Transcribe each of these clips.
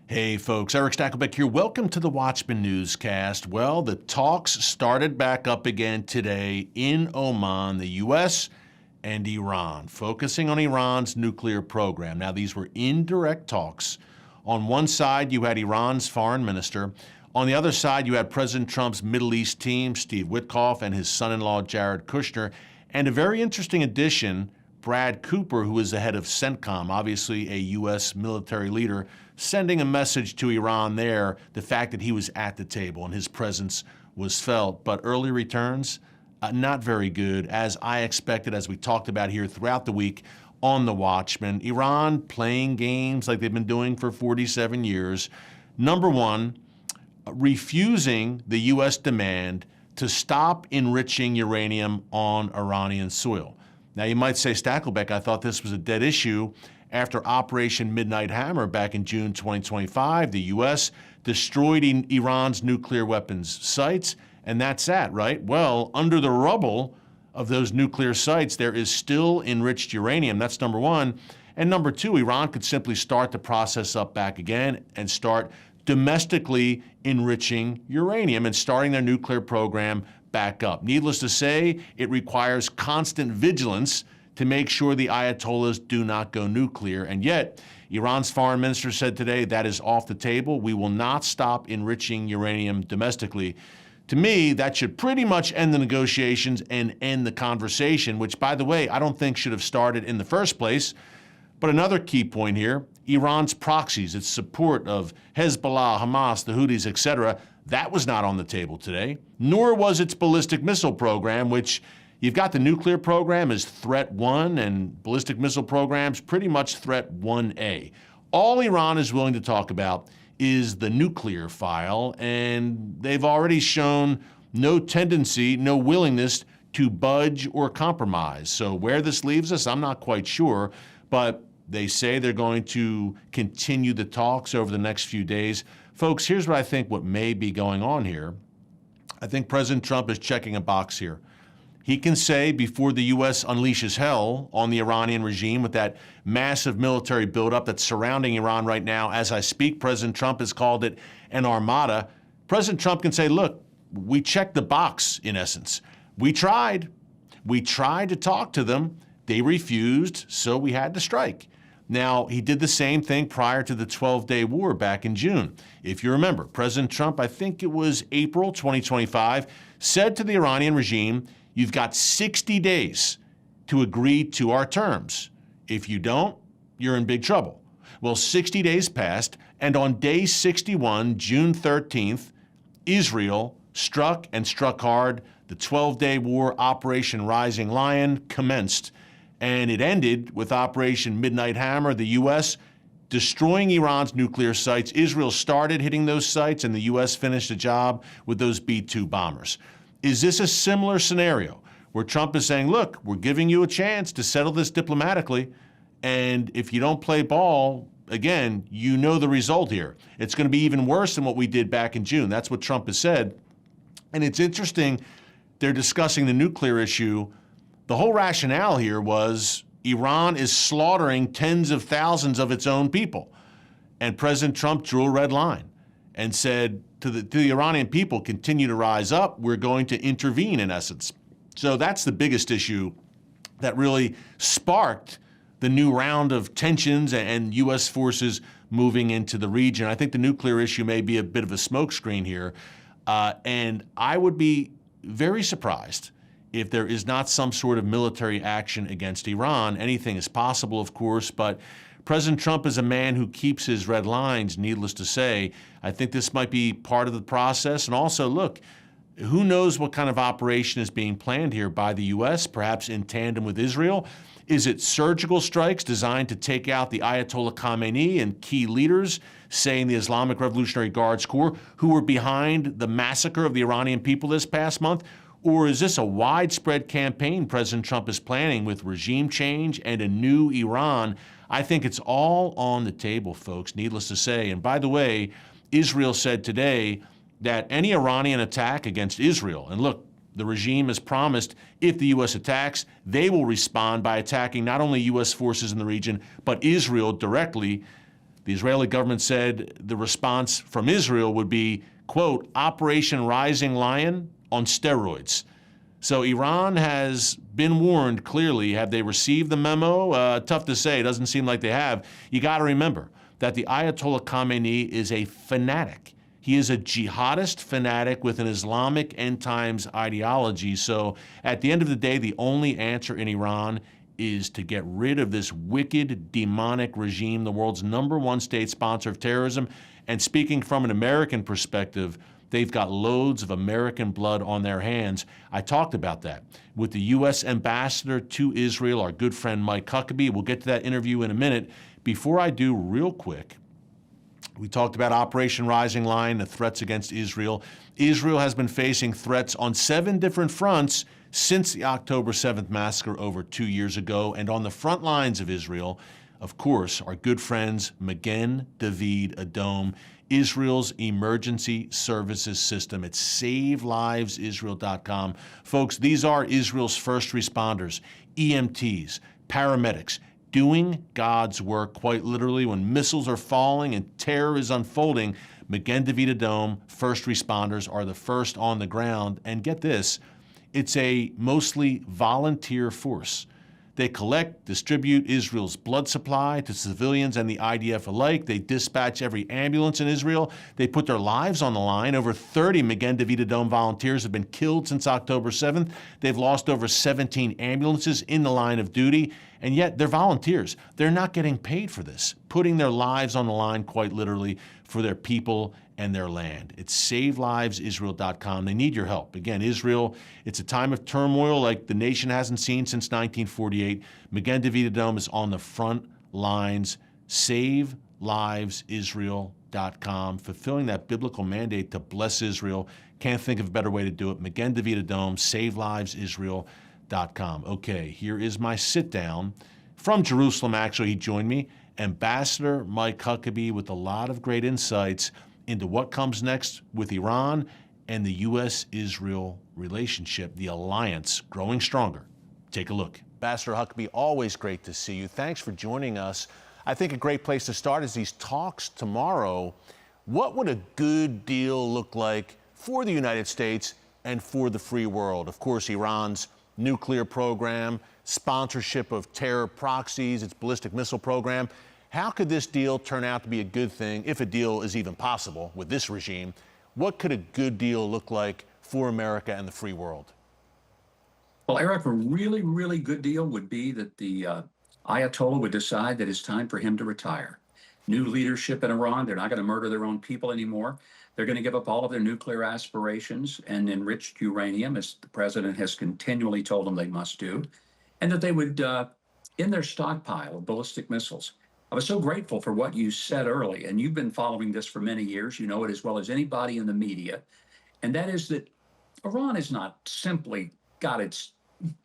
Hey folks, Eric Stacklebeck here. Welcome to the Watchman Newscast. Well, the talks started back up again today in Oman, the U.S. and Iran, focusing on Iran's nuclear program. Now, these were indirect talks. On one side, you had Iran's foreign minister. On the other side, you had President Trump's Middle East team, Steve Witkoff, and his son-in-law, Jared Kushner, and a very interesting addition, Brad Cooper, who is the head of CENTCOM, obviously a U.S. military leader, sending a message to Iran there, the fact that he was at the table and his presence was felt. But early returns, not very good, as I expected, as we talked about here throughout the week on the Watchman. Iran playing games like they've been doing for 47 years. Number one, refusing the U.S. demand to stop enriching uranium on Iranian soil. Now, you might say, Stacklebeck, I thought this was a dead issue. After Operation Midnight Hammer back in June 2025, the U.S. destroyed Iran's nuclear weapons sites, and that's that, right? Well, under the rubble of those nuclear sites, there is still enriched uranium. That's number one. And number two, Iran could simply start the process up back again and start domestically enriching uranium and starting their nuclear program back up. Needless to say, it requires constant vigilance to make sure the Ayatollahs do not go nuclear. And yet, Iran's foreign minister said today that is off the table. We will not stop enriching uranium domestically. To me, that should pretty much end the negotiations and end the conversation, which, by the way, I don't think should have started in the first place. But another key point here, Iran's proxies, its support of Hezbollah, Hamas, the Houthis, etc., that was not on the table today, nor was its ballistic missile program, which you've got the nuclear program as threat 1 and ballistic missile programs pretty much threat 1A. All Iran is willing to talk about is the nuclear file, and they've already shown no tendency, no willingness to budge or compromise. So where this leaves us, I'm not quite sure, but they say they're going to continue the talks over the next few days. Folks, here's what I think what may be going on here. I think President Trump is checking a box here. He can say before the U.S. unleashes hell on the Iranian regime with that massive military buildup that's surrounding Iran right now, as I speak, President Trump has called it an armada. President Trump can say, look, we checked the box, in essence. We tried. We tried to talk to them. They refused, so we had to strike. Now, he did the same thing prior to the 12-day war back in June. If you remember, President Trump, I think it was April 2025, said to the Iranian regime, you've got 60 days to agree to our terms. If you don't, you're in big trouble. Well, 60 days passed, and on day 61, June 13th, Israel struck and struck hard. The 12-day war, Operation Rising Lion, commenced. And it ended with Operation Midnight Hammer, the U.S. destroying Iran's nuclear sites. Israel started hitting those sites, and the U.S. finished the job with those B-2 bombers. Is this a similar scenario where Trump is saying, look, we're giving you a chance to settle this diplomatically, and if you don't play ball, again, you know the result here. It's going to be even worse than what we did back in June. That's what Trump has said. And it's interesting, they're discussing the nuclear issue. The whole rationale here was Iran is slaughtering tens of thousands of its own people. And President Trump drew a red line and said to the Iranian people, continue to rise up. We're going to intervene, in essence. So that's the biggest issue that really sparked the new round of tensions and U.S. forces moving into the region. I think the nuclear issue may be a bit of a smokescreen here. And I would be very surprised if there is not some sort of military action against Iran. Anything is possible, of course, but President Trump is a man who keeps his red lines, needless to say. I think this might be part of the process. And also, look, who knows what kind of operation is being planned here by the U.S., perhaps in tandem with Israel? Is it surgical strikes designed to take out the Ayatollah Khamenei and key leaders, saying the Islamic Revolutionary Guards Corps, who were behind the massacre of the Iranian people this past month? Or is this a widespread campaign President Trump is planning with regime change and a new Iran? I think it's all on the table, folks, needless to say. And by the way, Israel said today that any Iranian attack against Israel, and look, the regime has promised if the U.S. attacks, they will respond by attacking not only U.S. forces in the region, but Israel directly. The Israeli government said the response from Israel would be, quote, Operation Rising Lion on steroids. So Iran has been warned clearly. Have they received the memo? Tough to say. It doesn't seem like they have. You got to remember that the Ayatollah Khamenei is a fanatic. He is a jihadist fanatic with an Islamic end times ideology. So at the end of the day, the only answer in Iran is to get rid of this wicked, demonic regime, the world's #1 state sponsor of terrorism. And speaking from an American perspective, they've got loads of American blood on their hands. I talked about that with the U.S. ambassador to Israel, our good friend Mike Huckabee. We'll get to that interview in a minute. Before I do, real quick, we talked about Operation Rising Lion, the threats against Israel. Israel has been facing threats on 7 different fronts since the October 7th massacre over 2 years ago. And on the front lines of Israel, of course, our good friends Magen David Adom, Israel's emergency services system. It's SaveLivesIsrael.com. Folks, these are Israel's first responders, EMTs, paramedics, doing God's work quite literally when missiles are falling and terror is unfolding. Magen David Adom, first responders, are the first on the ground. And get this, it's a mostly volunteer force. They collect, distribute Israel's blood supply to civilians and the IDF alike. They dispatch every ambulance in Israel. They put their lives on the line. Over 30 Magen David Adom volunteers have been killed since October 7th. They've lost over 17 ambulances in the line of duty. And yet they're volunteers. They're not getting paid for this, putting their lives on the line quite literally for their people and their land. It's SaveLivesIsrael.com. They need your help. Again, Israel, it's a time of turmoil like the nation hasn't seen since 1948. Magen David Adom is on the front lines. SaveLivesIsrael.com, fulfilling that biblical mandate to bless Israel. Can't think of a better way to do it. Magen David Adom, SaveLivesIsrael.com. Okay, here is my sit down from Jerusalem. Actually, he joined me, Ambassador Mike Huckabee, with a lot of great insights into what comes next with Iran and the U.S.-Israel relationship, the alliance growing stronger. Take a look. Ambassador Huckabee, always great to see you. Thanks for joining us. I think a great place to start is these talks tomorrow. What would a good deal look like for the United States and for the free world? Of course, Iran's nuclear program, sponsorship of terror proxies, its ballistic missile program. How could this deal turn out to be a good thing, if a deal is even possible with this regime? What could a good deal look like for America and the free world? Well, Eric, a really, really good deal would be that the Ayatollah would decide that it's time for him to retire. New leadership in Iran, they're not going to murder their own people anymore. They're going to give up all of their nuclear aspirations and enriched uranium, as the president has continually told them they must do, and that they would in their stockpile of ballistic missiles. I was so grateful for what you said early, and you've been following this for many years. You know it as well as anybody in the media, and that is that Iran has not simply got its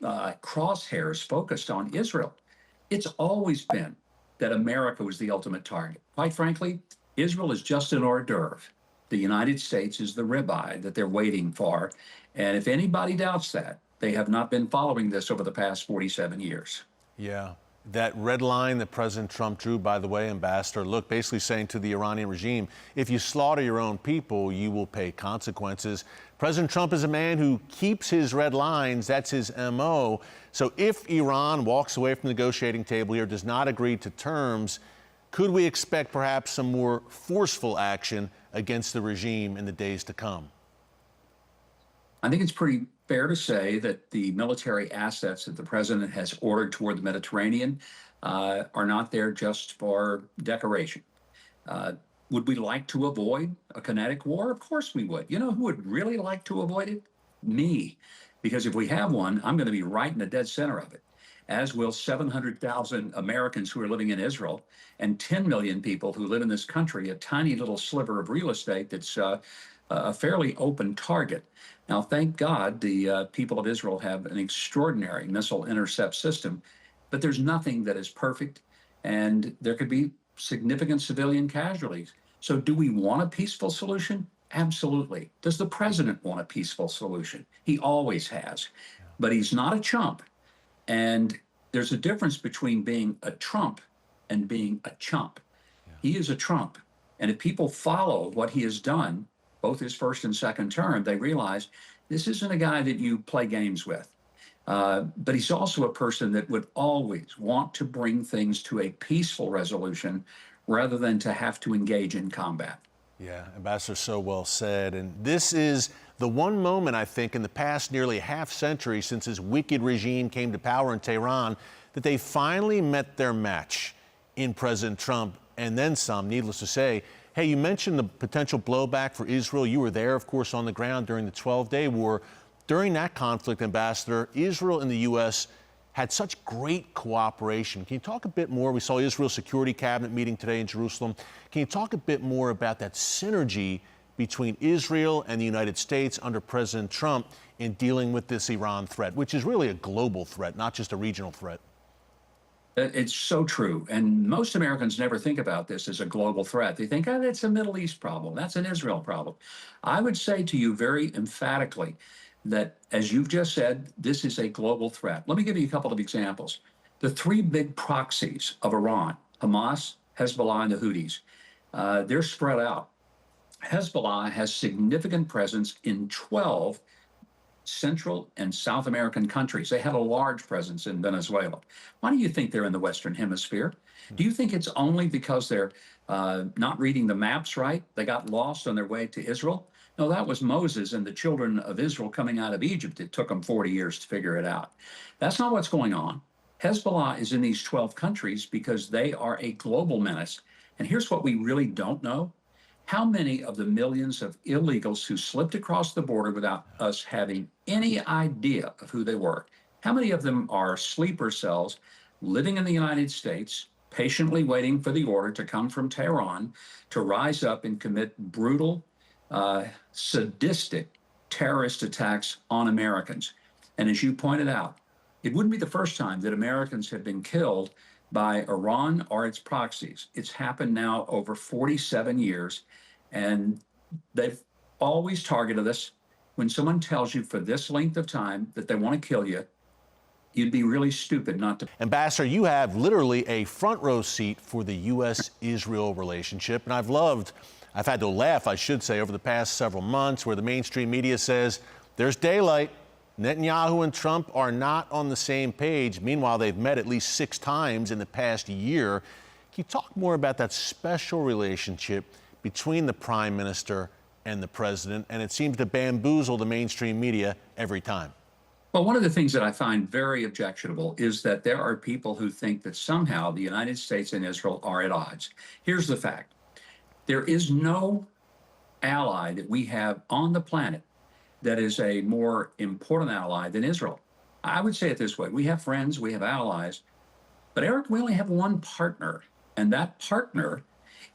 crosshairs focused on Israel. It's always been that America was the ultimate target. Quite frankly, Israel is just an hors d'oeuvre. The United States is the ribeye that they're waiting for. And if anybody doubts that, they have not been following this over the past 47 years. Yeah. That red line that President Trump drew, by the way, Ambassador, look, basically saying to the Iranian regime, if you slaughter your own people, you will pay consequences. President Trump is a man who keeps his red lines. That's his MO. So if Iran walks away from the negotiating table here, does not agree to terms, could we expect perhaps some more forceful action against the regime in the days to come? I think it's pretty fair to say that the military assets that the president has ordered toward the Mediterranean are not there just for decoration. Would we like to avoid a kinetic war? Of course we would. You know who would really like to avoid it? Me. Because if we have one, I'm going to be right in the dead center of it, as will 700,000 Americans who are living in Israel and 10 million people who live in this country, a tiny little sliver of real estate that's a fairly open target. Now, thank God the people of Israel have an extraordinary missile intercept system, but there's nothing that is perfect, and there could be significant civilian casualties. So do we want a peaceful solution? Absolutely. Does the president want a peaceful solution? He always has, but he's not a chump. And there's a difference between being a Trump and being a chump. He is a Trump. And if people follow what he has done, both his first and second term, they realize this isn't a guy that you play games with. But he's also a person that would always want to bring things to a peaceful resolution rather than to have to engage in combat. Yeah, Ambassador, so well said. And this is the one moment, I think, in the past nearly half century since his wicked regime came to power in Tehran that they finally met their match in President Trump and then some, needless to say. Hey, you mentioned the potential blowback for Israel. You were there, of course, on the ground during the 12-day war. During that conflict, Ambassador, Israel and the U.S. had such great cooperation. Can you talk a bit more? We saw Israel's Security Cabinet meeting today in Jerusalem. Can you talk a bit more about that synergy between Israel and the United States under President Trump in dealing with this Iran threat, which is really a global threat, not just a regional threat? It's so true. And most Americans never think about this as a global threat. They think, oh, that's a Middle East problem. That's an Israel problem. I would say to you very emphatically that, as you've just said, this is a global threat. Let me give you a couple of examples. The three big proxies of Iran, Hamas, Hezbollah, and the Houthis, they're spread out. Hezbollah has significant presence in 12 Central and South American countries. They have a large presence in Venezuela. Why do you think they're in the Western Hemisphere? Do you think it's only because they're not reading the maps right? They got lost on their way to Israel? No, that was Moses and the children of Israel coming out of Egypt. It took them 40 years to figure it out. That's not what's going on. Hezbollah is in these 12 countries because they are a global menace. And here's what we really don't know. How many of the millions of illegals who slipped across the border without us having any idea of who they were, how many of them are sleeper cells living in the United States, patiently waiting for the order to come from Tehran to rise up and commit brutal, sadistic terrorist attacks on Americans? And as you pointed out, it wouldn't be the first time that Americans have been killed by Iran or its proxies. It's happened now over 47 years, and they've always targeted us. When someone tells you for this length of time that they want to kill you, you'd be really stupid not to. Ambassador, you have literally a front row seat for the U.S.-Israel relationship, and I've had to laugh, I should say, over the past several months where the mainstream media says there's daylight. Netanyahu and Trump are not on the same page. Meanwhile, they've met at least 6 times in the past year. Can you talk more about that special relationship between the prime minister and the president? And it seems to bamboozle the mainstream media every time. Well, one of the things that I find very objectionable is that there are people who think that somehow the United States and Israel are at odds. Here's the fact. There is no ally that we have on the planet that is a more important ally than Israel. I would say it this way. We have friends, we have allies, but Eric, we only have one partner, and that partner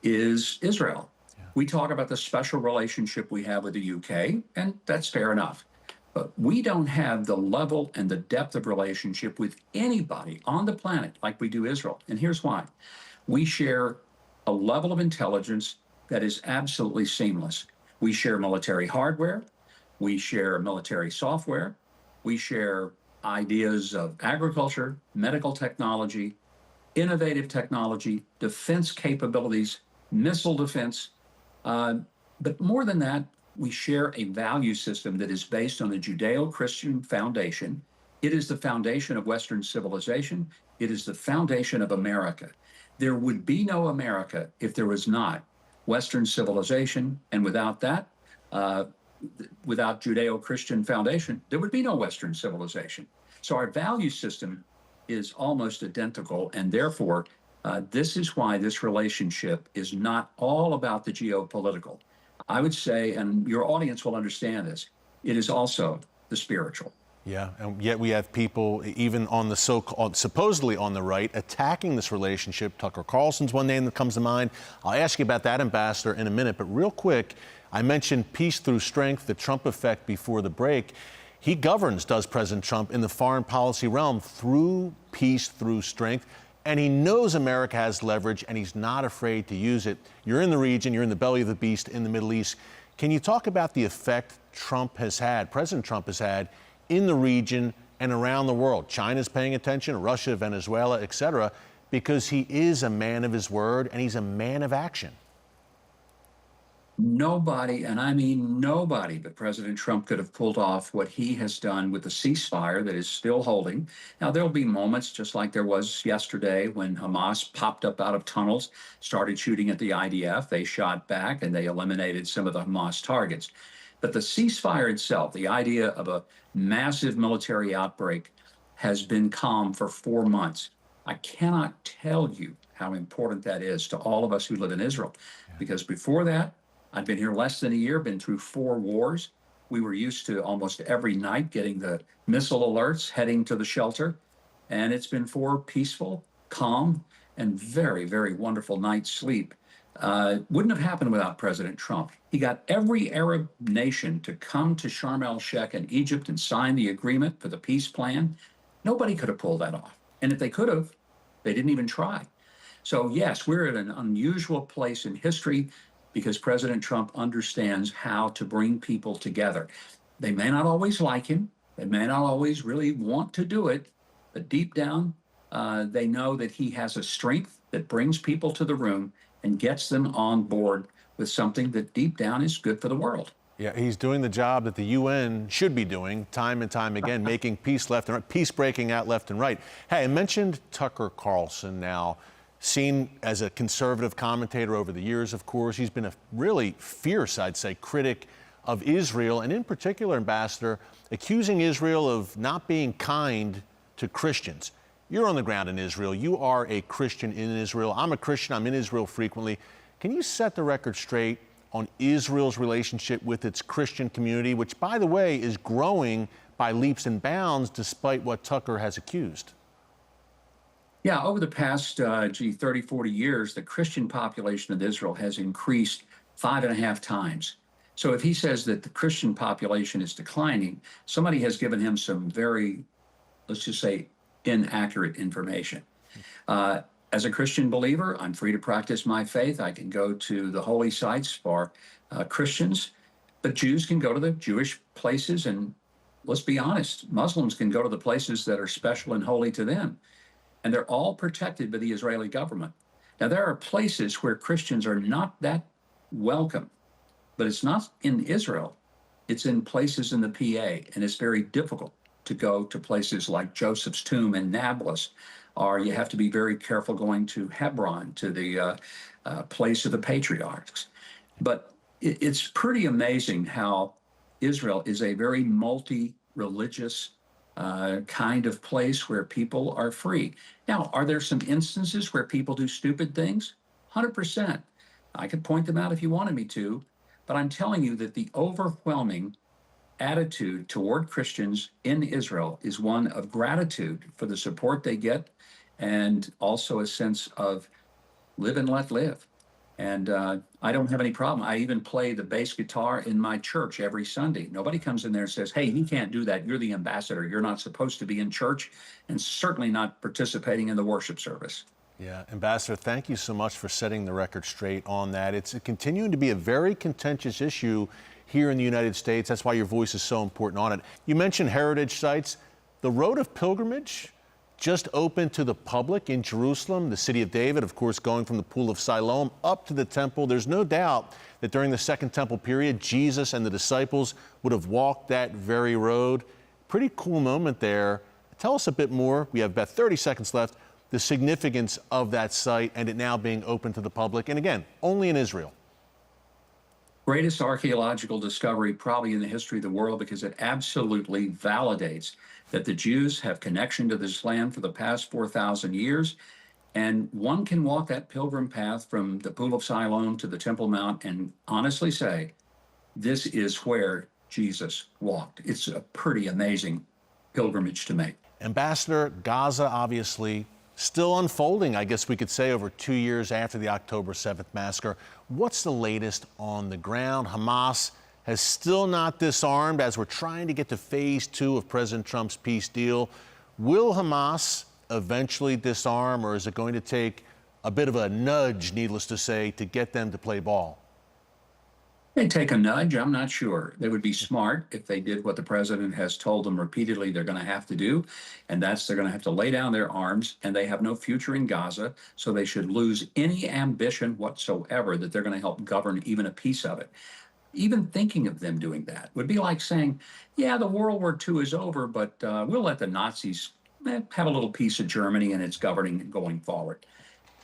is Israel. Yeah. We talk about the special relationship we have with the UK, and that's fair enough. But we don't have the level and the depth of relationship with anybody on the planet like we do Israel. And here's why. We share a level of intelligence that is absolutely seamless. We share military hardware. We share military software. We share ideas of agriculture, medical technology, innovative technology, defense capabilities, missile defense. But more than that, we share a value system that is based on a Judeo-Christian foundation. It is the foundation of Western civilization. It is the foundation of America. There would be no America if there was not Western civilization. And without that, without Judeo-Christian foundation, there would be no Western civilization. So our value system is almost identical, and therefore, this is why this relationship is not all about the geopolitical. I would say, and your audience will understand this, it is also the spiritual. Yeah, and yet we have people, even on the so-called, supposedly on the right, attacking this relationship. Tucker Carlson's one name that comes to mind. I'll ask you about that, Ambassador, in a minute. But real quick, I mentioned peace through strength, the Trump effect before the break. He governs, does President Trump, in the foreign policy realm through peace through strength. And he knows America has leverage, and he's not afraid to use it. You're in the region, you're in the belly of the beast in the Middle East. Can you talk about the effect Trump has had, President Trump has had, in the region and around the world? China's paying attention, Russia, Venezuela, et cetera, because he is a man of his word and he's a man of action. Nobody, and I mean nobody, but President Trump could have pulled off what he has done with the ceasefire that is still holding. Now, there'll be moments, just like there was yesterday when Hamas popped up out of tunnels, started shooting at the IDF. They shot back and they eliminated some of the Hamas targets. But the ceasefire itself, the idea of a massive military outbreak, has been calm for 4 months. I cannot tell you how important that is to all of us who live in Israel, because before that, I've been here less than a year, been through 4 wars. We were used to almost every night getting the missile alerts heading to the shelter. And it's been 4 peaceful, calm, and very, very wonderful night's sleep. Wouldn't have happened without President Trump. He got every Arab nation to come to Sharm el-Sheikh in Egypt and sign the agreement for the peace plan. Nobody could have pulled that off. And if they could have, they didn't even try. So yes, we're at an unusual place in history, because President Trump understands how to bring people together. They may not always like him. They may not always really want to do it, but deep down, they know that he has a strength that brings people to the room and gets them on board with something that deep down is good for the world. Yeah, he's doing the job that the UN should be doing time and time again, making peace left and right, peace breaking out left and right. Hey, I mentioned Tucker Carlson now. Seen as a conservative commentator over the years, of course. He's been a really fierce, I'd say, critic of Israel, and in particular, Ambassador, accusing Israel of not being kind to Christians. You're on the ground in Israel. You are a Christian in Israel. I'm a Christian. I'm in Israel frequently. Can you set the record straight on Israel's relationship with its Christian community, which, by the way, is growing by leaps and bounds despite what Tucker has accused? Yeah, over the past, 30, 40 years, the Christian population of Israel has increased 5.5 times. So if he says that the Christian population is declining, somebody has given him some very, let's just say, inaccurate information. As a Christian believer, I'm free to practice my faith. I can go to the holy sites for Christians, but Jews can go to the Jewish places, and let's be honest, Muslims can go to the places that are special and holy to them. And they're all protected by the Israeli government. Now, there are places where Christians are not that welcome, but it's not in Israel. It's in places in the PA, and it's very difficult to go to places like Joseph's tomb in Nablus, or you have to be very careful going to Hebron, to the place of the patriarchs. But it's pretty amazing how Israel is a very multi-religious kind of place where people are free. Now, are there some instances where people do stupid things? 100%. I could point them out if you wanted me to, but I'm telling you that the overwhelming attitude toward Christians in Israel is one of gratitude for the support they get, and also a sense of live and let live. And I don't have any problem. I even play the bass guitar in my church every Sunday. Nobody comes in there and says, hey, you can't do that. You're the ambassador. You're not supposed to be in church, and certainly not participating in the worship service. Yeah, Ambassador, thank you so much for setting the record straight on that. It's continuing to be a very contentious issue here in the United States. That's why your voice is so important on it. You mentioned heritage sites. The Road of Pilgrimage just opened to the public in Jerusalem, the city of David, of course, going from the Pool of Siloam up to the temple. There's no doubt that during the Second Temple period, Jesus and the disciples would have walked that very road. Pretty cool moment there. Tell us a bit more. We have about 30 seconds left. The significance of that site and it now being open to the public. And again, only in Israel. Greatest archaeological discovery probably in the history of the world, because it absolutely validates that the Jews have connection to this land for the past 4,000 years. And one can walk that pilgrim path from the Pool of Siloam to the Temple Mount and honestly say, this is where Jesus walked. It's a pretty amazing pilgrimage to make. Ambassador, Gaza obviously still unfolding, I guess we could say, over 2 years after the October 7th massacre. What's the latest on the ground? Hamas has still not disarmed as we're trying to get to phase 2 of President Trump's peace deal. Will Hamas eventually disarm, or is it going to take a bit of a nudge, needless to say, to get them to play ball? They take a nudge. I'm not sure. They would be smart if they did what the president has told them repeatedly they're going to have to do. And that's they're going to have to lay down their arms, and they have no future in Gaza. So they should lose any ambition whatsoever that they're going to help govern even a piece of it. Even thinking of them doing that would be like saying, yeah, the World War II is over, but we'll let the Nazis have a little piece of Germany and its governing going forward.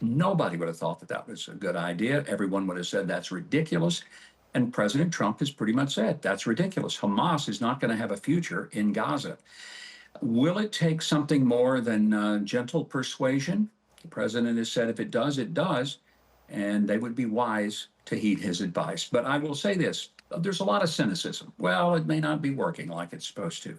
Nobody would have thought that that was a good idea. Everyone would have said that's ridiculous. And President Trump has pretty much said that's ridiculous. Hamas is not going to have a future in Gaza. Will it take something more than gentle persuasion? The president has said if it does, it does. And they would be wise to heed his advice. But I will say this, there's a lot of cynicism. Well, it may not be working like it's supposed to.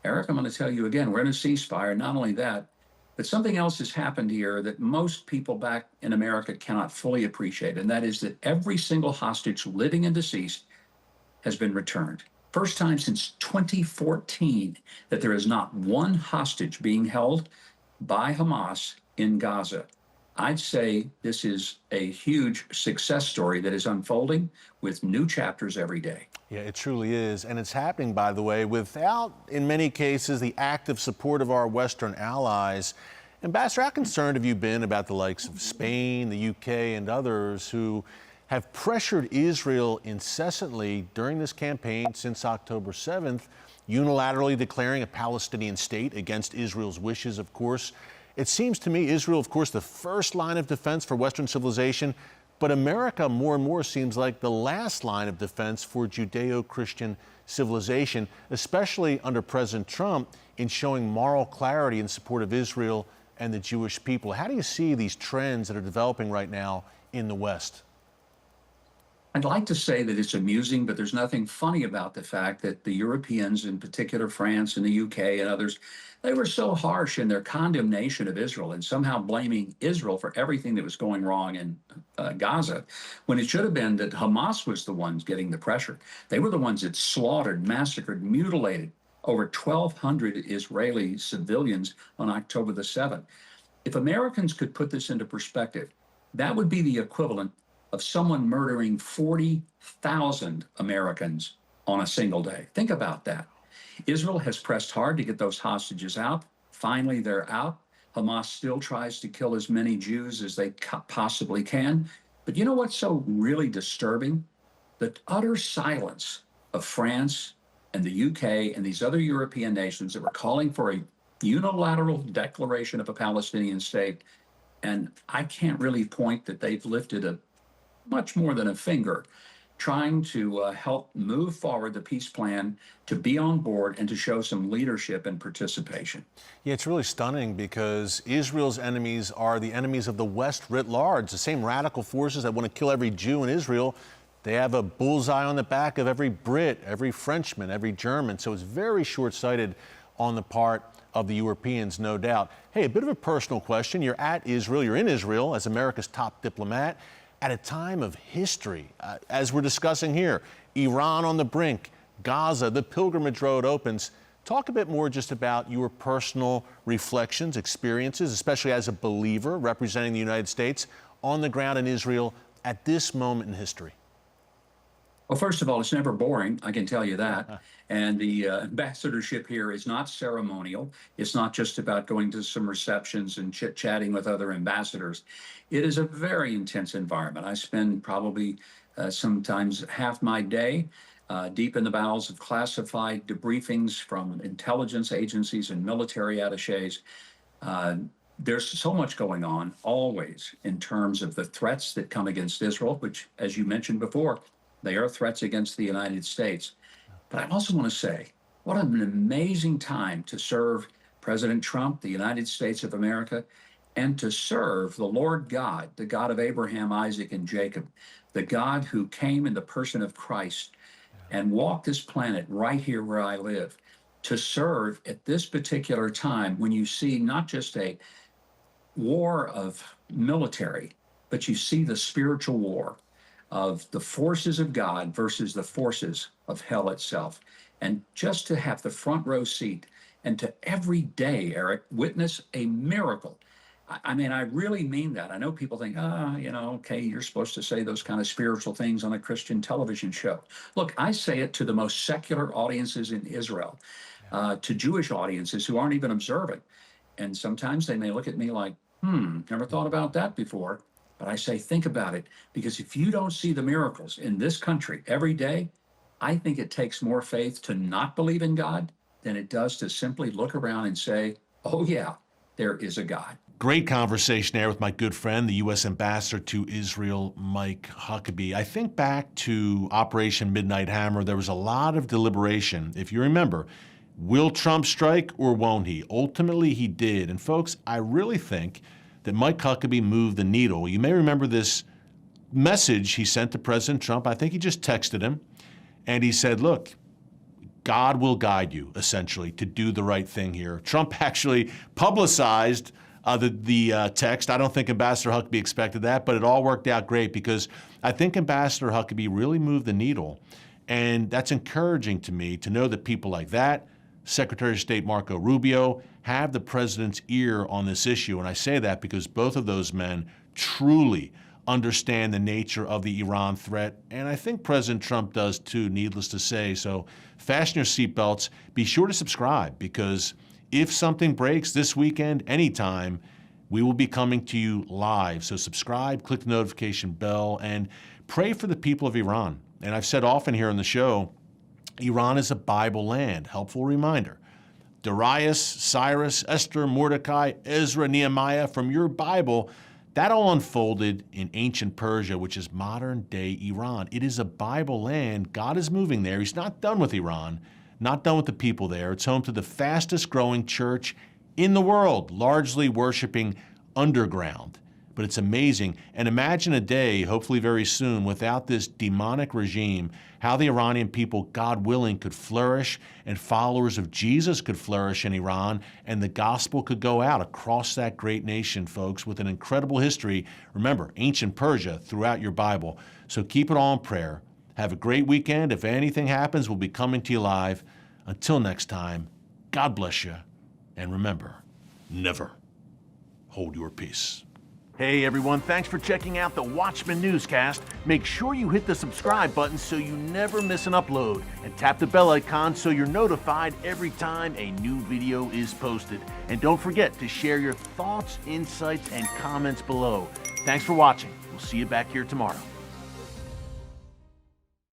Eric, I'm going to tell you again, we're in a ceasefire. Not only that, but something else has happened here that most people back in America cannot fully appreciate, and that is that every single hostage, living and deceased, has been returned. First time since 2014 that there is not one hostage being held by Hamas in Gaza. I'd say this is a huge success story that is unfolding with new chapters every day. Yeah, it truly is. And it's happening, by the way, without, in many cases, the active support of our Western allies. Ambassador, how concerned have you been about the likes of Spain, the UK, and others who have pressured Israel incessantly during this campaign since October 7th, unilaterally declaring a Palestinian state against Israel's wishes, of course? It seems to me Israel, of course, the first line of defense for Western civilization, but America more and more seems like the last line of defense for Judeo-Christian civilization, especially under President Trump in showing moral clarity in support of Israel and the Jewish people. How do you see these trends that are developing right now in the West? I'd like to say that it's amusing, but there's nothing funny about the fact that the Europeans, in particular France and the UK and others, they were so harsh in their condemnation of Israel and somehow blaming Israel for everything that was going wrong in Gaza, when it should have been that Hamas was the ones getting the pressure. They were the ones that slaughtered, massacred, mutilated over 1,200 Israeli civilians on October the 7th. If Americans could put this into perspective, that would be the equivalent of someone murdering 40,000 Americans on a single day. Think about that. Israel has pressed hard to get those hostages out. Finally, they're out. Hamas still tries to kill as many Jews as they possibly can. But you know what's so really disturbing? The utter silence of France and the UK and these other European nations that were calling for a unilateral declaration of a Palestinian state. And I can't really point that they've lifted a much more than a finger, trying to help move forward the peace plan, to be on board and to show some leadership and participation. Yeah, it's really stunning because Israel's enemies are the enemies of the West writ large. The same radical forces that want to kill every Jew in Israel, they have a bullseye on the back of every Brit, every Frenchman, every German. So it's very short-sighted on the part of the Europeans, no doubt. Hey, a bit of a personal question. You're at Israel, you're in Israel as America's top diplomat at a time of history, as we're discussing here. Iran on the brink, Gaza, the pilgrimage road opens. Talk a bit more just about your personal reflections, experiences, especially as a believer representing the United States on the ground in Israel at this moment in history. Well, first of all, it's never boring, I can tell you that. And the ambassadorship here is not ceremonial. It's not just about going to some receptions and chit-chatting with other ambassadors. It is a very intense environment. I spend probably sometimes half my day deep in the bowels of classified debriefings from intelligence agencies and military attachés. There's so much going on always in terms of the threats that come against Israel, which, as you mentioned before, they are threats against the United States. But I also want to say, what an amazing time to serve President Trump, the United States of America, and to serve the Lord God, the God of Abraham, Isaac, and Jacob, the God who came in the person of Christ and walked this planet right here where I live, to serve at this particular time when you see not just a war of military, but you see the spiritual war of the forces of God versus the forces of hell itself. And just to have the front row seat and to every day, Eric, witness a miracle. I mean, I really mean that. I know people think, okay, you're supposed to say those kind of spiritual things on a Christian television show. Look, I say it to the most secular audiences in Israel, to Jewish audiences who aren't even observant. And sometimes they may look at me like, never thought about that before. But I say, think about it, because if you don't see the miracles in this country every day, I think it takes more faith to not believe in God than it does to simply look around and say, oh, yeah, there is a God. Great conversation there with my good friend, the U.S. Ambassador to Israel, Mike Huckabee. I think back to Operation Midnight Hammer, there was a lot of deliberation. If you remember, will Trump strike or won't he? Ultimately, he did. And folks, I really think that Mike Huckabee moved the needle. You may remember this message he sent to President Trump. I think he just texted him, and he said, look, God will guide you, essentially, to do the right thing here. Trump actually publicized the text. I don't think Ambassador Huckabee expected that, but it all worked out great because I think Ambassador Huckabee really moved the needle. And that's encouraging to me to know that people like that, Secretary of State Marco Rubio, have the president's ear on this issue. And I say that because both of those men truly understand the nature of the Iran threat. And I think President Trump does too, needless to say. So fasten your seatbelts. Be sure to subscribe because if something breaks this weekend, anytime, we will be coming to you live. So subscribe, click the notification bell, and pray for the people of Iran. And I've said often here on the show, Iran is a Bible land. Helpful reminder. Darius, Cyrus, Esther, Mordecai, Ezra, Nehemiah, from your Bible, that all unfolded in ancient Persia, which is modern-day Iran. It is a Bible land. God is moving there. He's not done with Iran, not done with the people there. It's home to the fastest-growing church in the world, largely worshiping underground. But it's amazing. And imagine a day, hopefully very soon, without this demonic regime, how the Iranian people, God willing, could flourish and followers of Jesus could flourish in Iran and the gospel could go out across that great nation, folks, with an incredible history. Remember, ancient Persia throughout your Bible. So keep it all in prayer. Have a great weekend. If anything happens, we'll be coming to you live. Until next time, God bless you. And remember, never hold your peace. Hey everyone, thanks for checking out the Watchman Newscast. Make sure you hit the subscribe button so you never miss an upload, and tap the bell icon so you're notified every time a new video is posted. And don't forget to share your thoughts, insights, and comments below. Thanks for watching. We'll see you back here tomorrow.